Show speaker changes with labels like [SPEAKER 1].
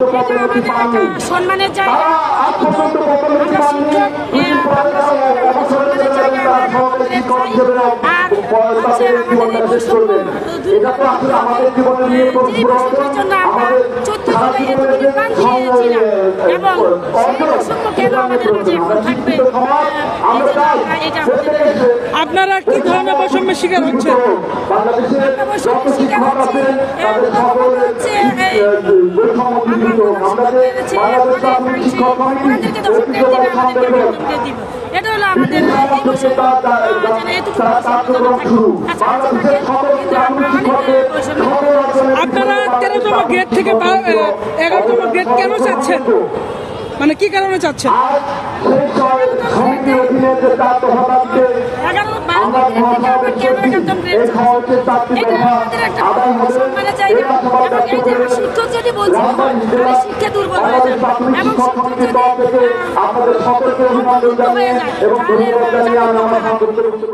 [SPEAKER 1] এটা আমাদের একটা সম্মানের জায়গা। আমরা শিক্ষক, সম্মানের জায়গা আমরা চাই। আর হচ্ছে আমাদের এই বৈষম্য দূর করতে হবে। যেই বৈষম্যের জন্য আমরা 14 জুলাই এতদিন প্রাণ দিয়েছিলাম এবং সেই বৈষম্য কেন আমাদের মাঝে এখন থাকবে, এই জন্য আমরা এটা আমাদের।
[SPEAKER 2] আপনারা কি ধরনের বৈষম্যের শিকার হচ্ছে?
[SPEAKER 1] আমরা বৈষম্যের শিকার হচ্ছে, হচ্ছে আমরা দর্শক পেরেছি, ওনাদেরকে দর্শক দিব, আমাদেরকে দর্শক দিব। এটা হলো আমাদের এই বৈষম্য, এতটুকু
[SPEAKER 2] আপনারা 13তম গ্রেড থেকে 11তম গ্রেড কেন চাচ্ছেন, মানে কি কারণে চাচ্ছেন?
[SPEAKER 1] শিক্ষক যদি বলছে শিক্ষা দুর্বল হয়ে যাবে এবং শিক্ষক যদি হয়ে যায় তাহলে